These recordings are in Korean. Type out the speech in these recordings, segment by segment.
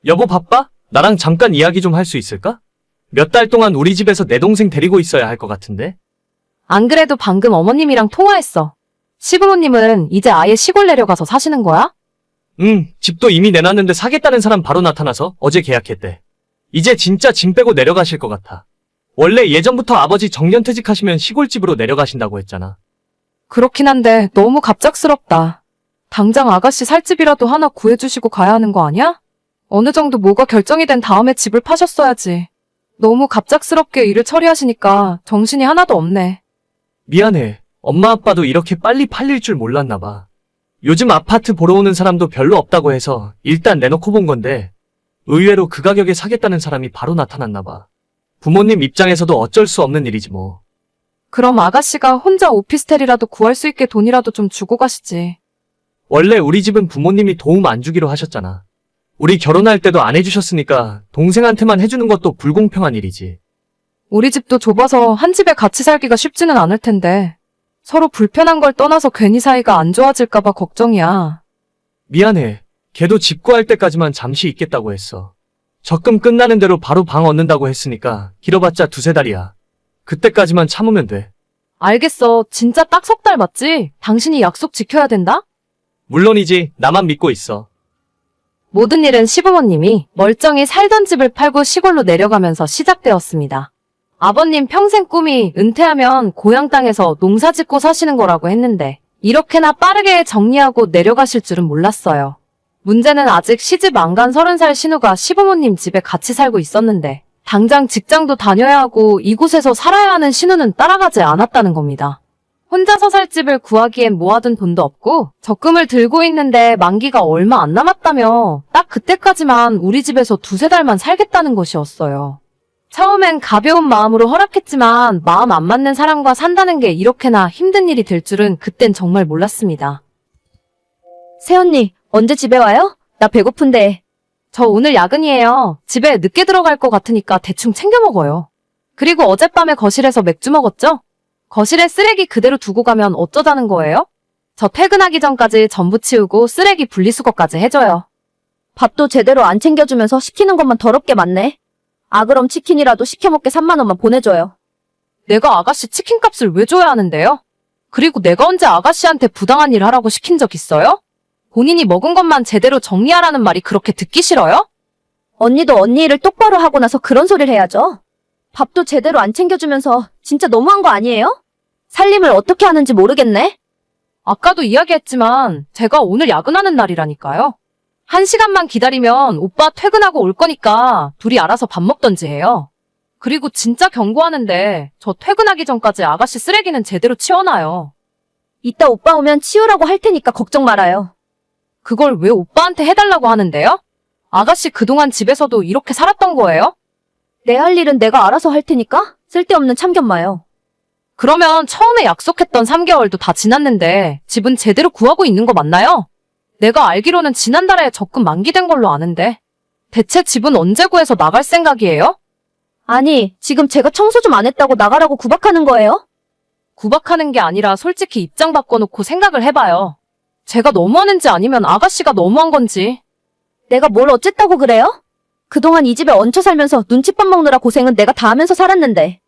여보 바빠? 나랑 잠깐 이야기 좀 할 수 있을까? 몇 달 동안 우리 집에서 내 동생 데리고 있어야 할 것 같은데? 안 그래도 방금 어머님이랑 통화했어. 시부모님은 이제 아예 시골 내려가서 사시는 거야? 집도 이미 내놨는데 사겠다는 사람 바로 나타나서 어제 계약했대. 이제 진짜 짐 빼고 내려가실 것 같아. 원래 예전부터 아버지 정년퇴직하시면 시골집으로 내려가신다고 했잖아. 그렇긴 한데 너무 갑작스럽다. 당장 아가씨 살 집이라도 하나 구해주시고 가야 하는 거 아니야? 어느 정도 뭐가 결정이 된 다음에 집을 파셨어야지. 너무 갑작스럽게 일을 처리하시니까 정신이 하나도 없네. 미안해. 엄마 아빠도 이렇게 빨리 팔릴 줄 몰랐나 봐. 요즘 아파트 보러 오는 사람도 별로 없다고 해서 일단 내놓고 본 건데 의외로 그 가격에 사겠다는 사람이 바로 나타났나 봐. 부모님 입장에서도 어쩔 수 없는 일이지 뭐. 그럼 아가씨가 혼자 오피스텔이라도 구할 수 있게 돈이라도 좀 주고 가시지. 원래 우리 집은 부모님이 도움 안 주기로 하셨잖아. 우리 결혼할 때도 안 해주셨으니까 동생한테만 해주는 것도 불공평한 일이지. 우리 집도 좁아서 한 집에 같이 살기가 쉽지는 않을 텐데 서로 불편한 걸 떠나서 괜히 사이가 안 좋아질까봐 걱정이야. 미안해. 걔도 집 구할 때까지만 잠시 있겠다고 했어. 적금 끝나는 대로 바로 방 얻는다고 했으니까 길어봤자 2~3달이야. 그때까지만 참으면 돼. 알겠어. 진짜 딱 3달 맞지? 당신이 약속 지켜야 된다? 물론이지. 나만 믿고 있어. 모든 일은 시부모님이 멀쩡히 살던 집을 팔고 시골로 내려가면서 시작되었습니다. 아버님 평생 꿈이 은퇴하면 고향 땅에서 농사 짓고 사시는 거라고 했는데 이렇게나 빠르게 정리하고 내려가실 줄은 몰랐어요. 문제는 아직 시집 안 간 30살 신우가 시부모님 집에 같이 살고 있었는데 당장 직장도 다녀야 하고 이곳에서 살아야 하는 신우는 따라가지 않았다는 겁니다. 혼자서 살 집을 구하기엔 모아둔 돈도 없고 적금을 들고 있는데 만기가 얼마 안 남았다며 딱 그때까지만 우리 집에서 2~3달만 살겠다는 것이었어요. 처음엔 가벼운 마음으로 허락했지만 마음 안 맞는 사람과 산다는 게 이렇게나 힘든 일이 될 줄은 그땐 정말 몰랐습니다. 새언니, 언제 집에 와요? 나 배고픈데. 저 오늘 야근이에요. 집에 늦게 들어갈 것 같으니까 대충 챙겨 먹어요. 그리고 어젯밤에 거실에서 맥주 먹었죠? 거실에 쓰레기 그대로 두고 가면 어쩌자는 거예요? 저 퇴근하기 전까지 전부 치우고 쓰레기 분리수거까지 해줘요. 밥도 제대로 안 챙겨주면서 시키는 것만 더럽게 많네. 아, 그럼 치킨이라도 시켜먹게 3만 원만 보내줘요. 내가 아가씨 치킨값을 왜 줘야 하는데요? 그리고 내가 언제 아가씨한테 부당한 일 하라고 시킨 적 있어요? 본인이 먹은 것만 제대로 정리하라는 말이 그렇게 듣기 싫어요? 언니도 언니 일을 똑바로 하고 나서 그런 소리를 해야죠. 밥도 제대로 안 챙겨주면서 진짜 너무한 거 아니에요? 살림을 어떻게 하는지 모르겠네. 아까도 이야기했지만 제가 오늘 야근하는 날이라니까요. 1시간만 기다리면 오빠 퇴근하고 올 거니까 둘이 알아서 밥 먹던지 해요. 그리고 진짜 경고하는데 저 퇴근하기 전까지 아가씨 쓰레기는 제대로 치워놔요. 이따 오빠 오면 치우라고 할 테니까 걱정 말아요. 그걸 왜 오빠한테 해달라고 하는데요? 아가씨 그동안 집에서도 이렇게 살았던 거예요? 내 할 일은 내가 알아서 할 테니까 쓸데없는 참견 마요. 그러면 처음에 약속했던 3개월도 다 지났는데 집은 제대로 구하고 있는 거 맞나요? 내가 알기로는 지난달에 적금 만기된 걸로 아는데 대체 집은 언제 구해서 나갈 생각이에요? 아니, 지금 제가 청소 좀 안 했다고 나가라고 구박하는 거예요? 구박하는 게 아니라 솔직히 입장 바꿔놓고 생각을 해봐요. 제가 너무하는지 아니면 아가씨가 너무한 건지. 내가 뭘 어쨌다고 그래요? 그동안 이 집에 얹혀 살면서 눈칫밥 먹느라 고생은 내가 다 하면서 살았는데.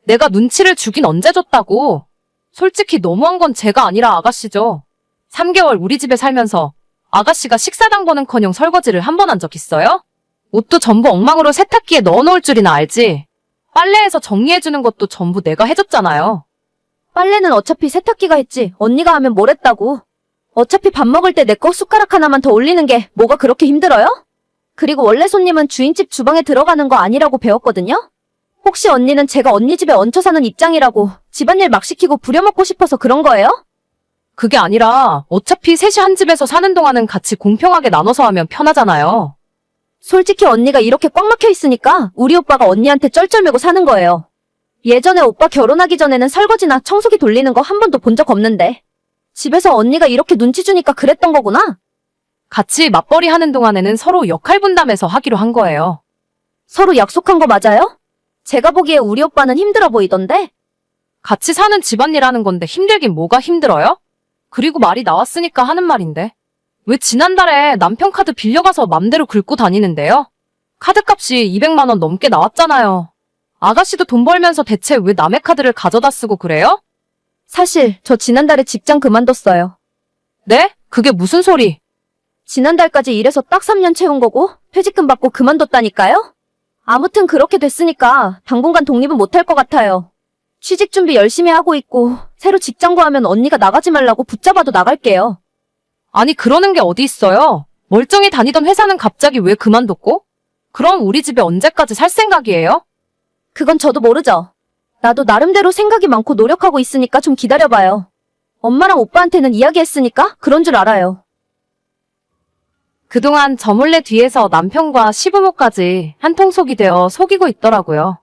내가 눈치를 주긴 언제 줬다고. 솔직히 너무한 건 제가 아니라 아가씨죠. 3개월 우리 집에 살면서 아가씨가 식사당번은커녕 설거지를 한 번 한 적 있어요? 옷도 전부 엉망으로 세탁기에 넣어놓을 줄이나 알지. 빨래해서 정리해주는 것도 전부 내가 해줬잖아요. 빨래는 어차피 세탁기가 했지 언니가 하면 뭘 했다고. 어차피 밥 먹을 때 내 거 숟가락 하나만 더 올리는 게 뭐가 그렇게 힘들어요? 그리고 원래 손님은 주인집 주방에 들어가는 거 아니라고 배웠거든요? 혹시 언니는 제가 언니 집에 얹혀 사는 입장이라고 집안일 막 시키고 부려먹고 싶어서 그런 거예요? 그게 아니라 어차피 셋이 한 집에서 사는 동안은 같이 공평하게 나눠서 하면 편하잖아요. 솔직히 언니가 이렇게 꽉 막혀 있으니까 우리 오빠가 언니한테 쩔쩔매고 사는 거예요. 예전에 오빠 결혼하기 전에는 설거지나 청소기 돌리는 거 한 번도 본 적 없는데 집에서 언니가 이렇게 눈치 주니까 그랬던 거구나? 같이 맞벌이 하는 동안에는 서로 역할 분담해서 하기로 한 거예요. 서로 약속한 거 맞아요? 제가 보기에 우리 오빠는 힘들어 보이던데? 같이 사는 집안일 하는 건데 힘들긴 뭐가 힘들어요? 그리고 말이 나왔으니까 하는 말인데. 왜 지난달에 남편 카드 빌려가서 맘대로 긁고 다니는데요? 카드값이 200만 원 넘게 나왔잖아요. 아가씨도 돈 벌면서 대체 왜 남의 카드를 가져다 쓰고 그래요? 사실 저 지난달에 직장 그만뒀어요. 네? 그게 무슨 소리? 지난달까지 일해서 딱 3년 채운 거고 퇴직금 받고 그만뒀다니까요? 아무튼 그렇게 됐으니까 당분간 독립은 못할 것 같아요. 취직 준비 열심히 하고 있고 새로 직장 구하면 언니가 나가지 말라고 붙잡아도 나갈게요. 아니 그러는 게 어디 있어요? 멀쩡히 다니던 회사는 갑자기 왜 그만뒀고? 그럼 우리 집에 언제까지 살 생각이에요? 그건 저도 모르죠. 나도 나름대로 생각이 많고 노력하고 있으니까 좀 기다려봐요. 엄마랑 오빠한테는 이야기했으니까 그런 줄 알아요. 그동안 저 몰래 뒤에서 남편과 시부모까지 한통속이 되어 속이고 있더라고요.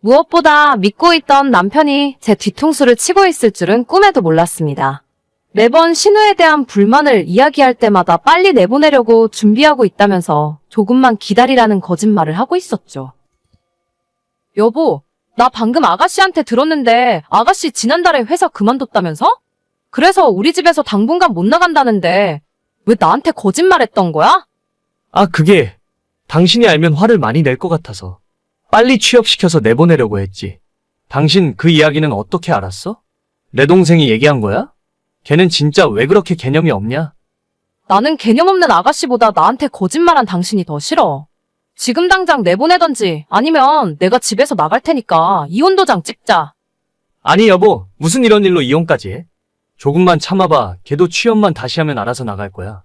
무엇보다 믿고 있던 남편이 제 뒤통수를 치고 있을 줄은 꿈에도 몰랐습니다. 매번 신우에 대한 불만을 이야기할 때마다 빨리 내보내려고 준비하고 있다면서 조금만 기다리라는 거짓말을 하고 있었죠. 여보, 나 방금 아가씨한테 들었는데 아가씨 지난달에 회사 그만뒀다면서? 그래서 우리 집에서 당분간 못 나간다는데 왜 나한테 거짓말했던 거야? 아, 그게 당신이 알면 화를 많이 낼 것 같아서 빨리 취업시켜서 내보내려고 했지. 당신 그 이야기는 어떻게 알았어? 내 동생이 얘기한 거야? 걔는 진짜 왜 그렇게 개념이 없냐? 나는 개념 없는 아가씨보다 나한테 거짓말한 당신이 더 싫어. 지금 당장 내보내던지 아니면 내가 집에서 나갈 테니까 이혼 도장 찍자. 아니 여보, 무슨 이런 일로 이혼까지 해? 조금만 참아봐. 걔도 취업만 다시 하면 알아서 나갈 거야.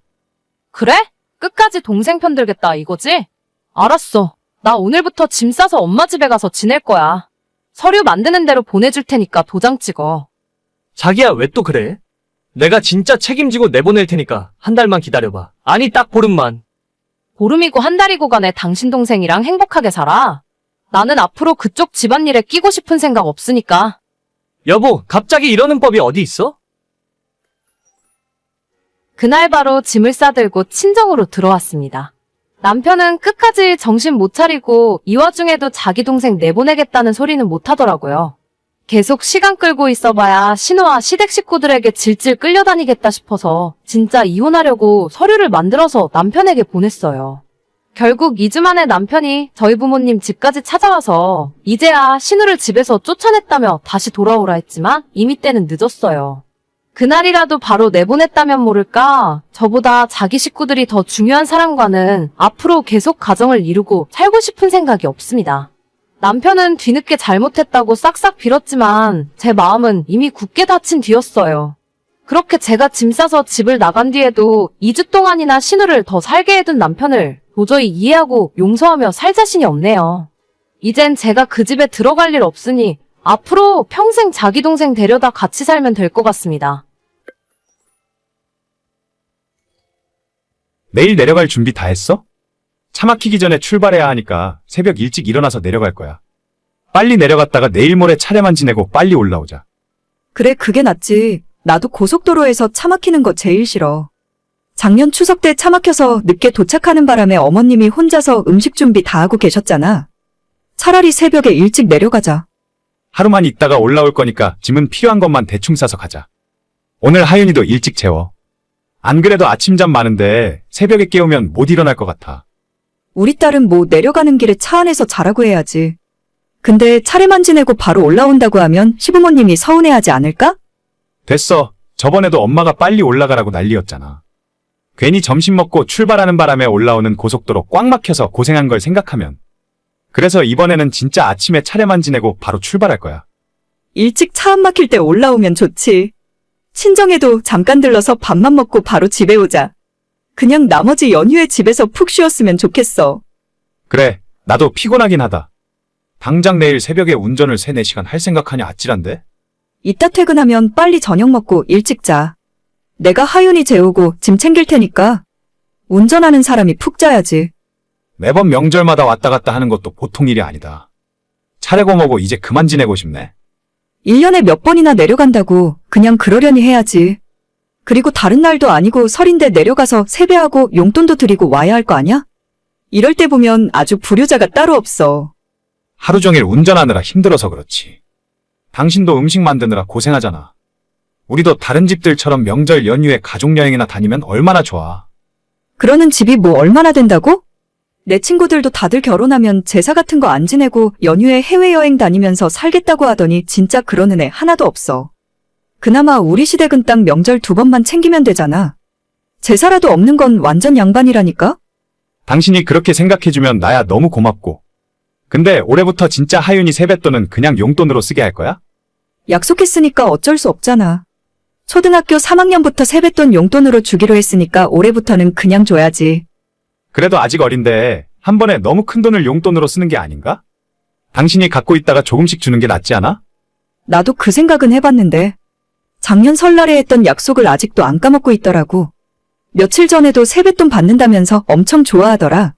그래? 끝까지 동생 편 들겠다 이거지? 알았어. 나 오늘부터 짐 싸서 엄마 집에 가서 지낼 거야. 서류 만드는 대로 보내줄 테니까 도장 찍어. 자기야, 왜 또 그래? 내가 진짜 책임지고 내보낼 테니까 한 달만 기다려봐. 아니 딱 보름만. 보름이고 한 달이고 간에 당신 동생이랑 행복하게 살아. 나는 앞으로 그쪽 집안일에 끼고 싶은 생각 없으니까. 여보, 갑자기 이러는 법이 어디 있어? 그날 바로 짐을 싸들고 친정으로 들어왔습니다. 남편은 끝까지 정신 못 차리고 이 와중에도 자기 동생 내보내겠다는 소리는 못 하더라고요. 계속 시간 끌고 있어봐야 신우와 시댁 식구들에게 질질 끌려다니겠다 싶어서 진짜 이혼하려고 서류를 만들어서 남편에게 보냈어요. 결국 2주 만에 남편이 저희 부모님 집까지 찾아와서 이제야 신우를 집에서 쫓아냈다며 다시 돌아오라 했지만 이미 때는 늦었어요. 그날이라도 바로 내보냈다면 모를까 저보다 자기 식구들이 더 중요한 사람과는 앞으로 계속 가정을 이루고 살고 싶은 생각이 없습니다. 남편은 뒤늦게 잘못했다고 싹싹 빌었지만 제 마음은 이미 굳게 닫힌 뒤였어요. 그렇게 제가 짐 싸서 집을 나간 뒤에도 2주 동안이나 신우를 더 살게 해둔 남편을 도저히 이해하고 용서하며 살 자신이 없네요. 이젠 제가 그 집에 들어갈 일 없으니 앞으로 평생 자기 동생 데려다 같이 살면 될 것 같습니다. 내일 내려갈 준비 다 했어? 차 막히기 전에 출발해야 하니까 새벽 일찍 일어나서 내려갈 거야. 빨리 내려갔다가 내일 모레 차례만 지내고 빨리 올라오자. 그래, 그게 낫지. 나도 고속도로에서 차 막히는 거 제일 싫어. 작년 추석 때 차 막혀서 늦게 도착하는 바람에 어머님이 혼자서 음식 준비 다 하고 계셨잖아. 차라리 새벽에 일찍 내려가자. 하루만 있다가 올라올 거니까 짐은 필요한 것만 대충 싸서 가자. 오늘 하윤이도 일찍 재워. 안 그래도 아침잠 많은데 새벽에 깨우면 못 일어날 것 같아. 우리 딸은 뭐 내려가는 길에 차 안에서 자라고 해야지. 근데 차례만 지내고 바로 올라온다고 하면 시부모님이 서운해하지 않을까? 됐어. 저번에도 엄마가 빨리 올라가라고 난리였잖아. 괜히 점심 먹고 출발하는 바람에 올라오는 고속도로 꽉 막혀서 고생한 걸 생각하면. 그래서 이번에는 진짜 아침에 차례만 지내고 바로 출발할 거야. 일찍 차 안 막힐 때 올라오면 좋지. 친정에도 잠깐 들러서 밥만 먹고 바로 집에 오자. 그냥 나머지 연휴에 집에서 푹 쉬었으면 좋겠어. 그래, 나도 피곤하긴 하다. 당장 내일 새벽에 운전을 3, 4시간 할 생각하냐 아찔한데? 이따 퇴근하면 빨리 저녁 먹고 일찍 자. 내가 하윤이 재우고 짐 챙길 테니까. 운전하는 사람이 푹 자야지. 매번 명절마다 왔다 갔다 하는 것도 보통 일이 아니다. 차례고 뭐고 이제 그만 지내고 싶네. 1년에 몇 번이나 내려간다고 그냥 그러려니 해야지. 그리고 다른 날도 아니고 설인데 내려가서 세배하고 용돈도 드리고 와야 할 거 아냐? 이럴 때 보면 아주 불효자가 따로 없어. 하루 종일 운전하느라 힘들어서 그렇지. 당신도 음식 만드느라 고생하잖아. 우리도 다른 집들처럼 명절 연휴에 가족여행이나 다니면 얼마나 좋아. 그러는 집이 뭐 얼마나 된다고? 내 친구들도 다들 결혼하면 제사 같은 거 안 지내고 연휴에 해외여행 다니면서 살겠다고 하더니 진짜 그러는 애 하나도 없어. 그나마 우리 시댁은 딱 명절 2번만 챙기면 되잖아. 제사라도 없는 건 완전 양반이라니까? 당신이 그렇게 생각해주면 나야 너무 고맙고. 근데 올해부터 진짜 하윤이 세뱃돈은 그냥 용돈으로 쓰게 할 거야? 약속했으니까 어쩔 수 없잖아. 초등학교 3학년부터 세뱃돈 용돈으로 주기로 했으니까 올해부터는 그냥 줘야지. 그래도 아직 어린데 한 번에 너무 큰 돈을 용돈으로 쓰는 게 아닌가? 당신이 갖고 있다가 조금씩 주는 게 낫지 않아? 나도 그 생각은 해봤는데 작년 설날에 했던 약속을 아직도 안 까먹고 있더라고. 며칠 전에도 세뱃돈 받는다면서 엄청 좋아하더라.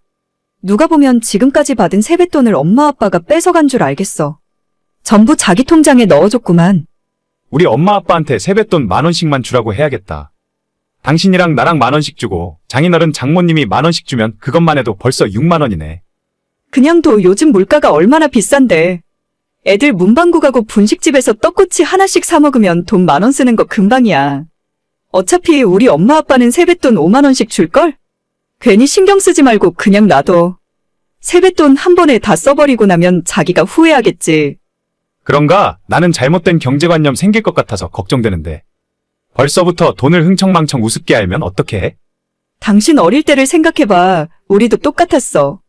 누가 보면 지금까지 받은 세뱃돈을 엄마 아빠가 뺏어간 줄 알겠어. 전부 자기 통장에 넣어줬구만. 우리 엄마 아빠한테 세뱃돈 10,000원씩만 주라고 해야겠다. 당신이랑 나랑 10,000원씩 주고 장인어른 장모님이 10,000원씩 주면 그것만 해도 벌써 60,000원이네. 그냥 도 요즘 물가가 얼마나 비싼데. 애들 문방구 가고 분식집에서 떡꼬치 하나씩 사 먹으면 돈 10,000원 쓰는 거 금방이야. 어차피 우리 엄마 아빠는 세뱃돈 50,000원씩 줄걸? 괜히 신경 쓰지 말고 그냥 놔둬. 세뱃돈 한 번에 다 써버리고 나면 자기가 후회하겠지. 그런가? 나는 잘못된 경제관념 생길 것 같아서 걱정되는데. 벌써부터 돈을 흥청망청 우습게 알면 어떻게 해? 당신 어릴 때를 생각해봐. 우리도 똑같았어.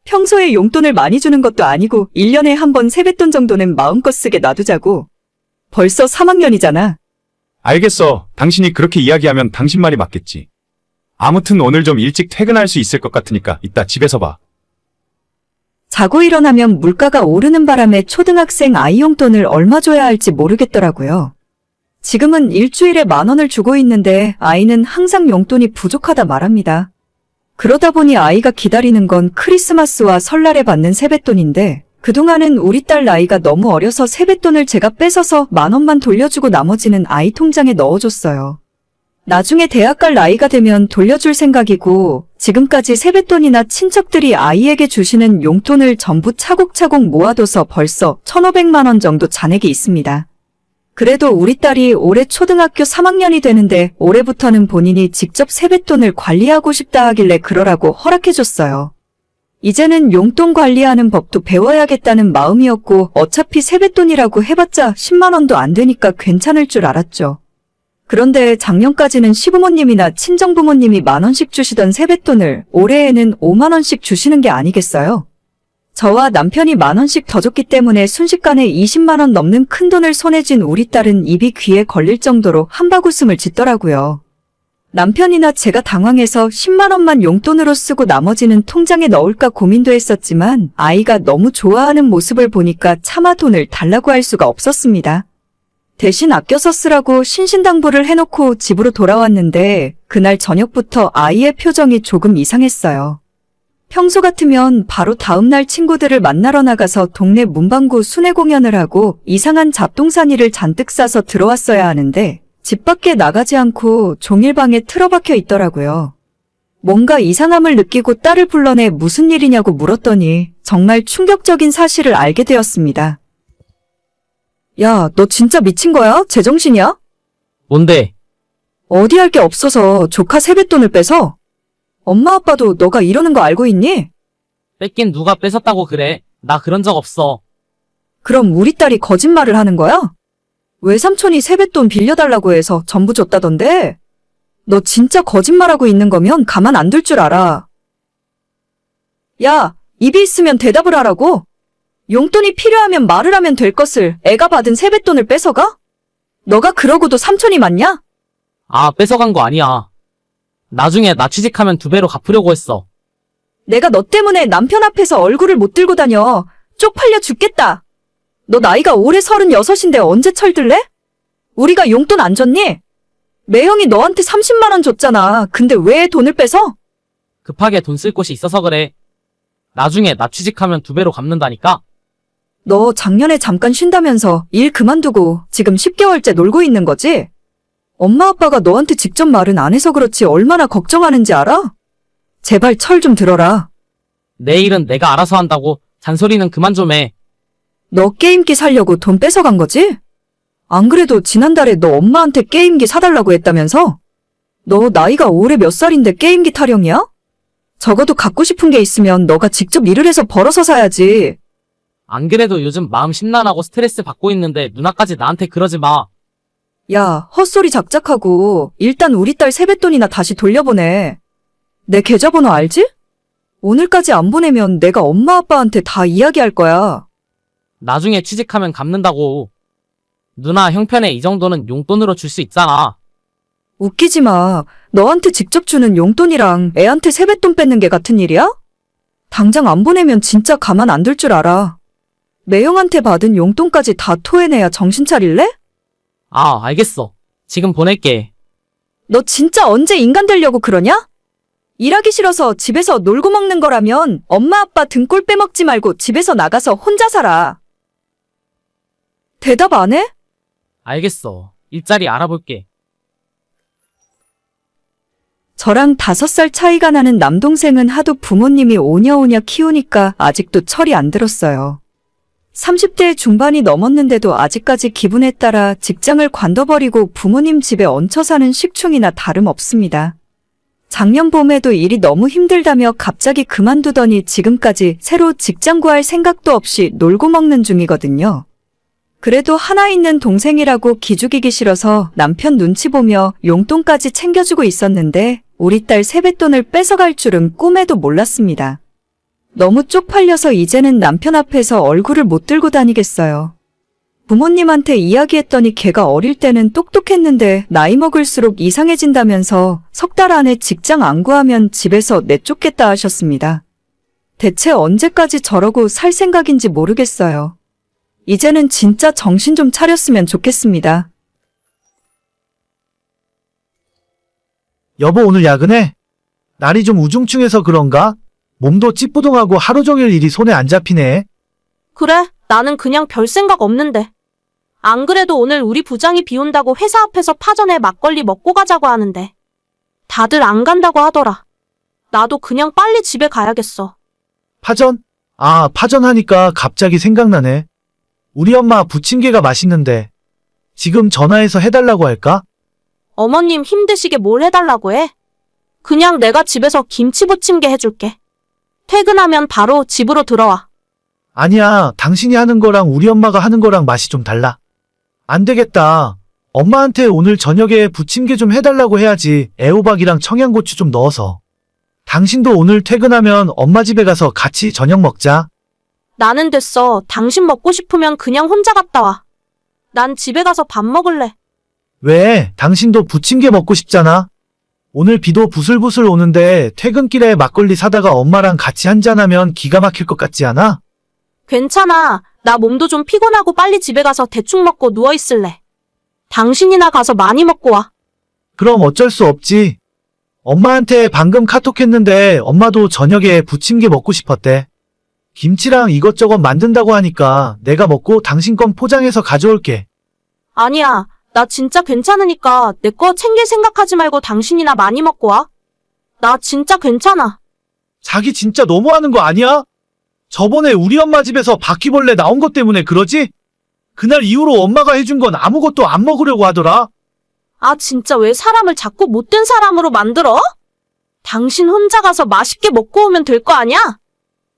평소에 용돈을 많이 주는 것도 아니고 1년에 한 번 세뱃돈 정도는 마음껏 쓰게 놔두자고. 벌써 3학년이잖아. 알겠어. 당신이 그렇게 이야기하면 당신 말이 맞겠지. 아무튼 오늘 좀 일찍 퇴근할 수 있을 것 같으니까 이따 집에서 봐. 자고 일어나면 물가가 오르는 바람에 초등학생 아이 용돈을 얼마 줘야 할지 모르겠더라고요. 지금은 일주일에 10,000원을 주고 있는데 아이는 항상 용돈이 부족하다 말합니다. 그러다 보니 아이가 기다리는 건 크리스마스와 설날에 받는 세뱃돈인데 그동안은 우리 딸 나이가 너무 어려서 세뱃돈을 제가 뺏어서 10,000원만 돌려주고 나머지는 아이 통장에 넣어줬어요. 나중에 대학 갈 나이가 되면 돌려줄 생각이고 지금까지 세뱃돈이나 친척들이 아이에게 주시는 용돈을 전부 차곡차곡 모아둬서 벌써 1,500만 원 정도 잔액이 있습니다. 그래도 우리 딸이 올해 초등학교 3학년이 되는데 올해부터는 본인이 직접 세뱃돈을 관리하고 싶다 하길래 그러라고 허락해줬어요. 이제는 용돈 관리하는 법도 배워야겠다는 마음이었고 어차피 세뱃돈이라고 해봤자 10만 원도 안 되니까 괜찮을 줄 알았죠. 그런데 작년까지는 시부모님이나 친정부모님이 10,000원씩 주시던 세뱃돈을 올해에는 50,000원씩 주시는 게 아니겠어요? 저와 남편이 10,000원씩 더 줬기 때문에 순식간에 20만 원 넘는 큰돈을 손에 쥔 우리 딸은 입이 귀에 걸릴 정도로 한바구음을 짓더라고요. 남편이나 제가 당황해서 10만 원만 용돈으로 쓰고 나머지는 통장에 넣을까 고민도 했었지만 아이가 너무 좋아하는 모습을 보니까 차마 돈을 달라고 할 수가 없었습니다. 대신 아껴서 쓰라고 신신당부를 해놓고 집으로 돌아왔는데 그날 저녁부터 아이의 표정이 조금 이상했어요. 평소 같으면 바로 다음날 친구들을 만나러 나가서 동네 문방구 순회 공연을 하고 이상한 잡동사니를 잔뜩 싸서 들어왔어야 하는데 집 밖에 나가지 않고 종일 방에 틀어박혀 있더라고요. 뭔가 이상함을 느끼고 딸을 불러내 무슨 일이냐고 물었더니 정말 충격적인 사실을 알게 되었습니다. 야, 너 진짜 미친 거야? 제정신이야? 뭔데? 어디 할 게 없어서 조카 세뱃돈을 뺏어? 엄마 아빠도 너가 이러는 거 알고 있니? 뺏긴 누가 뺏었다고 그래? 나 그런 적 없어. 그럼 우리 딸이 거짓말을 하는 거야? 외삼촌이 세뱃돈 빌려달라고 해서 전부 줬다던데? 너 진짜 거짓말하고 있는 거면 가만 안 둘 줄 알아. 야, 입이 있으면 대답을 하라고? 용돈이 필요하면 말을 하면 될 것을 애가 받은 세뱃돈을 뺏어가? 너가 그러고도 삼촌이 맞냐? 아, 뺏어간 거 아니야. 나중에 나 취직하면 2배로 갚으려고 했어. 내가 너 때문에 남편 앞에서 얼굴을 못 들고 다녀. 쪽팔려 죽겠다. 너 나이가 올해 36인데 언제 철들래? 우리가 용돈 안 줬니? 매형이 너한테 30만 원 줬잖아. 근데 왜 돈을 뺏어? 급하게 돈 쓸 곳이 있어서 그래. 나중에 나 취직하면 2배로 갚는다니까? 너 작년에 잠깐 쉰다면서 일 그만두고 지금 10개월째 놀고 있는 거지? 엄마 아빠가 너한테 직접 말은 안 해서 그렇지 얼마나 걱정하는지 알아? 제발 철 좀 들어라. 내 일은 내가 알아서 한다고. 잔소리는 그만 좀 해. 너 게임기 사려고 돈 뺏어간 거지? 안 그래도 지난달에 너 엄마한테 게임기 사달라고 했다면서? 너 나이가 올해 몇 살인데 게임기 타령이야? 적어도 갖고 싶은 게 있으면 너가 직접 일을 해서 벌어서 사야지. 안 그래도 요즘 마음 심란하고 스트레스 받고 있는데 누나까지 나한테 그러지 마. 야, 헛소리 작작하고 일단 우리 딸 세뱃돈이나 다시 돌려보내. 내 계좌번호 알지? 오늘까지 안 보내면 내가 엄마 아빠한테 다 이야기할 거야. 나중에 취직하면 갚는다고. 누나 형편에 이 정도는 용돈으로 줄 수 있잖아. 웃기지 마. 너한테 직접 주는 용돈이랑 애한테 세뱃돈 뺏는 게 같은 일이야? 당장 안 보내면 진짜 가만 안 둘 줄 알아. 매형한테 받은 용돈까지 다 토해내야 정신 차릴래? 아, 알겠어. 지금 보낼게. 너 진짜 언제 인간 되려고 그러냐? 일하기 싫어서 집에서 놀고 먹는 거라면 엄마 아빠 등골 빼먹지 말고 집에서 나가서 혼자 살아. 대답 안 해? 알겠어. 일자리 알아볼게. 저랑 5살 차이가 나는 남동생은 하도 부모님이 오냐오냐 키우니까 아직도 철이 안 들었어요. 30대 중반이 넘었는데도 아직까지 기분에 따라 직장을 관둬버리고 부모님 집에 얹혀 사는 식충이나 다름없습니다. 작년 봄에도 일이 너무 힘들다며 갑자기 그만두더니 지금까지 새로 직장 구할 생각도 없이 놀고 먹는 중이거든요. 그래도 하나 있는 동생이라고 기죽이기 싫어서 남편 눈치 보며 용돈까지 챙겨주고 있었는데 우리 딸 세뱃돈을 뺏어갈 줄은 꿈에도 몰랐습니다. 너무 쪽팔려서 이제는 남편 앞에서 얼굴을 못 들고 다니겠어요. 부모님한테 이야기했더니 걔가 어릴 때는 똑똑했는데 나이 먹을수록 이상해진다면서 3달 안에 직장 안 구하면 집에서 내쫓겠다 하셨습니다. 대체 언제까지 저러고 살 생각인지 모르겠어요. 이제는 진짜 정신 좀 차렸으면 좋겠습니다. 여보 오늘 야근해? 날이 좀 우중충해서 그런가? 몸도 찌뿌둥하고 하루 종일 일이 손에 안 잡히네. 그래, 나는 그냥 별 생각 없는데. 안 그래도 오늘 우리 부장이 비 온다고 회사 앞에서 파전에 막걸리 먹고 가자고 하는데. 다들 안 간다고 하더라. 나도 그냥 빨리 집에 가야겠어. 파전? 아, 파전 하니까 갑자기 생각나네. 우리 엄마 부침개가 맛있는데 지금 전화해서 해달라고 할까? 어머님 힘드시게 뭘 해달라고 해? 그냥 내가 집에서 김치부침개 해줄게. 퇴근하면 바로 집으로 들어와. 아니야, 당신이 하는 거랑 우리 엄마가 하는 거랑 맛이 좀 달라. 안 되겠다. 엄마한테 오늘 저녁에 부침개 좀 해달라고 해야지. 애호박이랑 청양고추 좀 넣어서. 당신도 오늘 퇴근하면 엄마 집에 가서 같이 저녁 먹자. 나는 됐어. 당신 먹고 싶으면 그냥 혼자 갔다 와. 난 집에 가서 밥 먹을래. 왜? 당신도 부침개 먹고 싶잖아. 오늘 비도 부슬부슬 오는데 퇴근길에 막걸리 사다가 엄마랑 같이 한잔하면 기가 막힐 것 같지 않아? 괜찮아. 나 몸도 좀 피곤하고 빨리 집에 가서 대충 먹고 누워있을래. 당신이나 가서 많이 먹고 와. 그럼 어쩔 수 없지. 엄마한테 방금 카톡했는데 엄마도 저녁에 부침개 먹고 싶었대. 김치랑 이것저것 만든다고 하니까 내가 먹고 당신 건 포장해서 가져올게. 아니야. 나 진짜 괜찮으니까 내 거 챙길 생각하지 말고 당신이나 많이 먹고 와. 나 진짜 괜찮아. 자기 진짜 너무하는 거 아니야? 저번에 우리 엄마 집에서 바퀴벌레 나온 것 때문에 그러지? 그날 이후로 엄마가 해준 건 아무것도 안 먹으려고 하더라. 아, 진짜 왜 사람을 자꾸 못된 사람으로 만들어? 당신 혼자 가서 맛있게 먹고 오면 될 거 아니야?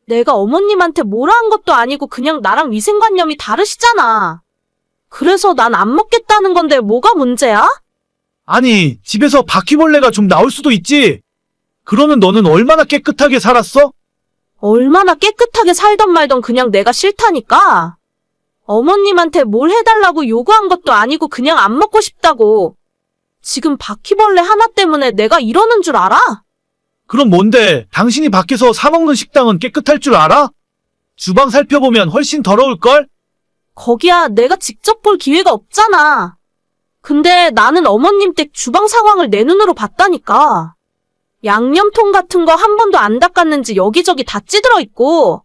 내가 어머님한테 뭐라 한 것도 아니고 그냥 나랑 위생관념이 다르시잖아. 그래서 난 안 먹겠다는 건데 뭐가 문제야? 아니, 집에서 바퀴벌레가 좀 나올 수도 있지. 그러면 너는 얼마나 깨끗하게 살았어? 얼마나 깨끗하게 살던 말던 그냥 내가 싫다니까. 어머님한테 뭘 해달라고 요구한 것도 아니고 그냥 안 먹고 싶다고. 지금 바퀴벌레 하나 때문에 내가 이러는 줄 알아? 그럼 뭔데? 당신이 밖에서 사 먹는 식당은 깨끗할 줄 알아? 주방 살펴보면 훨씬 더러울걸? 거기야 내가 직접 볼 기회가 없잖아. 근데 나는 어머님 댁 주방 상황을 내 눈으로 봤다니까. 양념통 같은 거 한 번도 안 닦았는지 여기저기 다 찌들어 있고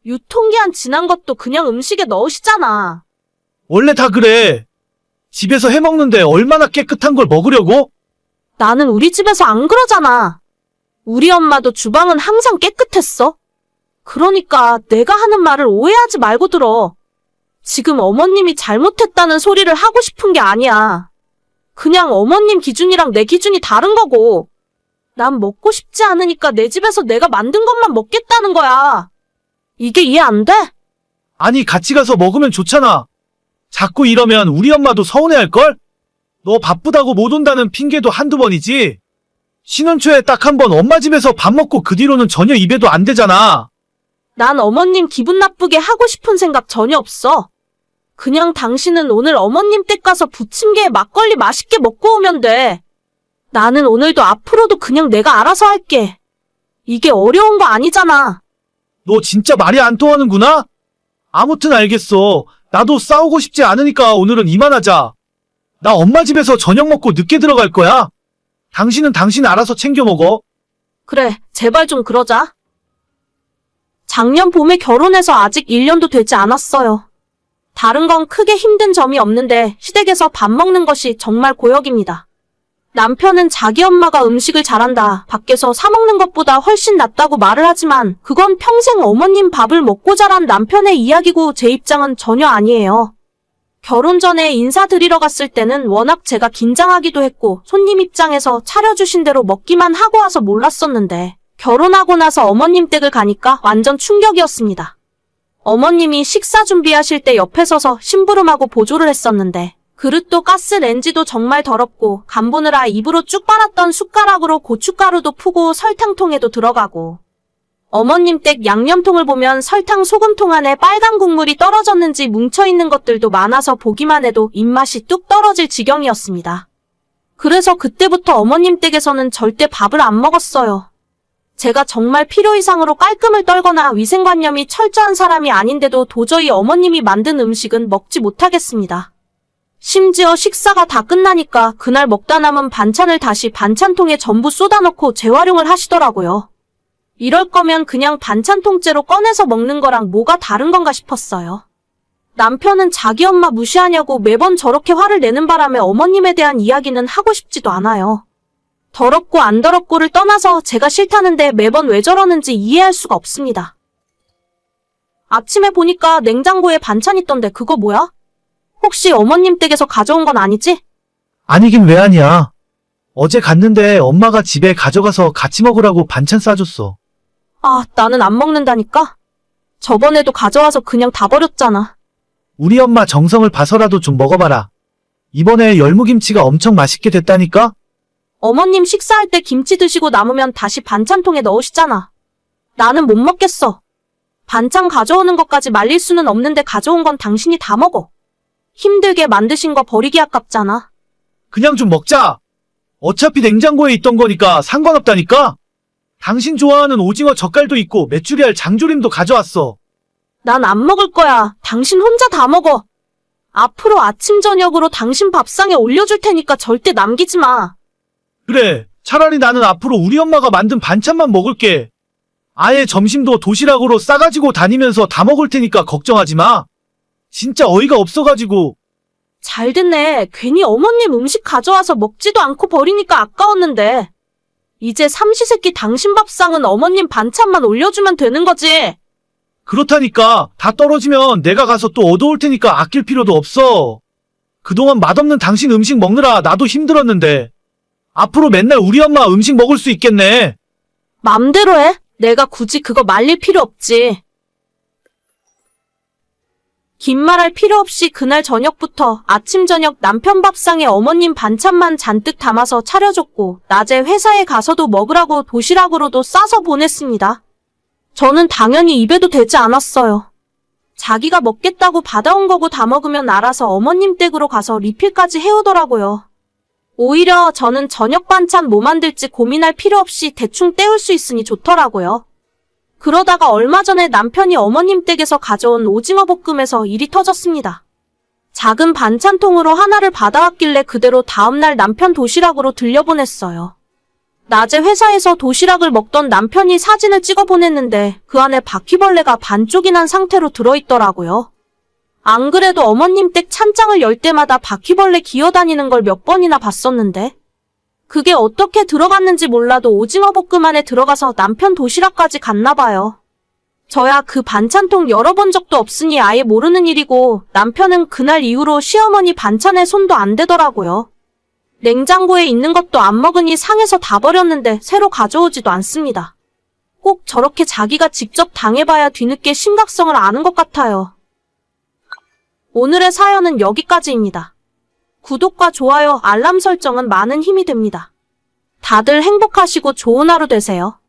유통기한 지난 것도 그냥 음식에 넣으시잖아. 원래 다 그래. 집에서 해 먹는데 얼마나 깨끗한 걸 먹으려고? 나는 우리 집에서 안 그러잖아. 우리 엄마도 주방은 항상 깨끗했어. 그러니까 내가 하는 말을 오해하지 말고 들어. 지금 어머님이 잘못했다는 소리를 하고 싶은 게 아니야. 그냥 어머님 기준이랑 내 기준이 다른 거고. 난 먹고 싶지 않으니까 내 집에서 내가 만든 것만 먹겠다는 거야. 이게 이해 안 돼? 아니, 같이 가서 먹으면 좋잖아. 자꾸 이러면 우리 엄마도 서운해할걸? 너 바쁘다고 못 온다는 핑계도 한두 번이지. 신혼 초에 딱 한 번 엄마 집에서 밥 먹고 그 뒤로는 전혀 입에도 안 대잖아. 난 어머님 기분 나쁘게 하고 싶은 생각 전혀 없어. 그냥 당신은 오늘 어머님 댁 가서 부침개에 막걸리 맛있게 먹고 오면 돼. 나는 오늘도 앞으로도 그냥 내가 알아서 할게. 이게 어려운 거 아니잖아. 너 진짜 말이 안 통하는구나? 아무튼 알겠어. 나도 싸우고 싶지 않으니까 오늘은 이만하자. 나 엄마 집에서 저녁 먹고 늦게 들어갈 거야. 당신은 당신 알아서 챙겨 먹어. 그래, 제발 좀 그러자. 작년 봄에 결혼해서 아직 1년도 되지 않았어요. 다른 건 크게 힘든 점이 없는데 시댁에서 밥 먹는 것이 정말 고역입니다. 남편은 자기 엄마가 음식을 잘한다, 밖에서 사 먹는 것보다 훨씬 낫다고 말을 하지만 그건 평생 어머님 밥을 먹고 자란 남편의 이야기고 제 입장은 전혀 아니에요. 결혼 전에 인사드리러 갔을 때는 워낙 제가 긴장하기도 했고 손님 입장에서 차려주신 대로 먹기만 하고 와서 몰랐었는데 결혼하고 나서 어머님 댁을 가니까 완전 충격이었습니다. 어머님이 식사 준비하실 때 옆에 서서 심부름하고 보조를 했었는데 그릇도 가스렌지도 정말 더럽고 간 보느라 입으로 쭉 빨았던 숟가락으로 고춧가루도 푸고 설탕통에도 들어가고 어머님 댁 양념통을 보면 설탕 소금통 안에 빨간 국물이 떨어졌는지 뭉쳐있는 것들도 많아서 보기만 해도 입맛이 뚝 떨어질 지경이었습니다. 그래서 그때부터 어머님 댁에서는 절대 밥을 안 먹었어요. 제가 정말 필요 이상으로 깔끔을 떨거나 위생관념이 철저한 사람이 아닌데도 도저히 어머님이 만든 음식은 먹지 못하겠습니다. 심지어 식사가 다 끝나니까 그날 먹다 남은 반찬을 다시 반찬통에 전부 쏟아넣고 재활용을 하시더라고요. 이럴 거면 그냥 반찬통째로 꺼내서 먹는 거랑 뭐가 다른 건가 싶었어요. 남편은 자기 엄마 무시하냐고 매번 저렇게 화를 내는 바람에 어머님에 대한 이야기는 하고 싶지도 않아요. 더럽고 안 더럽고를 떠나서 제가 싫다는데 매번 왜 저러는지 이해할 수가 없습니다. 아침에 보니까 냉장고에 반찬 있던데 그거 뭐야? 혹시 어머님 댁에서 가져온 건 아니지? 아니긴 왜 아니야. 어제 갔는데 엄마가 집에 가져가서 같이 먹으라고 반찬 싸줬어. 아, 나는 안 먹는다니까? 저번에도 가져와서 그냥 다 버렸잖아. 우리 엄마 정성을 봐서라도 좀 먹어봐라. 이번에 열무김치가 엄청 맛있게 됐다니까? 어머님 식사할 때 김치 드시고 남으면 다시 반찬통에 넣으시잖아. 나는 못 먹겠어. 반찬 가져오는 것까지 말릴 수는 없는데 가져온 건 당신이 다 먹어. 힘들게 만드신 거 버리기 아깝잖아. 그냥 좀 먹자. 어차피 냉장고에 있던 거니까 상관없다니까? 당신 좋아하는 오징어 젓갈도 있고 메추리알 장조림도 가져왔어. 난 안 먹을 거야. 당신 혼자 다 먹어. 앞으로 아침 저녁으로 당신 밥상에 올려줄 테니까 절대 남기지 마. 그래, 차라리 나는 앞으로 우리 엄마가 만든 반찬만 먹을게. 아예 점심도 도시락으로 싸가지고 다니면서 다 먹을 테니까 걱정하지 마. 진짜 어이가 없어가지고. 잘 됐네. 괜히 어머님 음식 가져와서 먹지도 않고 버리니까 아까웠는데. 이제 삼시세끼 당신 밥상은 어머님 반찬만 올려주면 되는 거지. 그렇다니까. 다 떨어지면 내가 가서 또 얻어올 테니까 아낄 필요도 없어. 그동안 맛없는 당신 음식 먹느라 나도 힘들었는데. 앞으로 맨날 우리 엄마 음식 먹을 수 있겠네. 맘대로 해. 내가 굳이 그거 말릴 필요 없지. 긴 말할 필요 없이 그날 저녁부터 아침 저녁 남편 밥상에 어머님 반찬만 잔뜩 담아서 차려줬고 낮에 회사에 가서도 먹으라고 도시락으로도 싸서 보냈습니다. 저는 당연히 입에도 대지 않았어요. 자기가 먹겠다고 받아온 거고 다 먹으면 알아서 어머님 댁으로 가서 리필까지 해오더라고요. 오히려 저는 저녁 반찬 뭐 만들지 고민할 필요 없이 대충 때울 수 있으니 좋더라고요. 그러다가 얼마 전에 남편이 어머님 댁에서 가져온 오징어 볶음에서 일이 터졌습니다. 작은 반찬통으로 하나를 받아왔길래 그대로 다음날 남편 도시락으로 들려보냈어요. 낮에 회사에서 도시락을 먹던 남편이 사진을 찍어 보냈는데 그 안에 바퀴벌레가 반쪽이 난 상태로 들어있더라고요. 안 그래도 어머님 댁 찬장을 열 때마다 바퀴벌레 기어다니는 걸 몇 번이나 봤었는데 그게 어떻게 들어갔는지 몰라도 오징어 볶음 안에 들어가서 남편 도시락까지 갔나 봐요. 저야 그 반찬통 열어본 적도 없으니 아예 모르는 일이고 남편은 그날 이후로 시어머니 반찬에 손도 안 대더라고요. 냉장고에 있는 것도 안 먹으니 상해서 다 버렸는데 새로 가져오지도 않습니다. 꼭 저렇게 자기가 직접 당해봐야 뒤늦게 심각성을 아는 것 같아요. 오늘의 사연은 여기까지입니다. 구독과 좋아요, 알람 설정은 많은 힘이 됩니다. 다들 행복하시고 좋은 하루 되세요.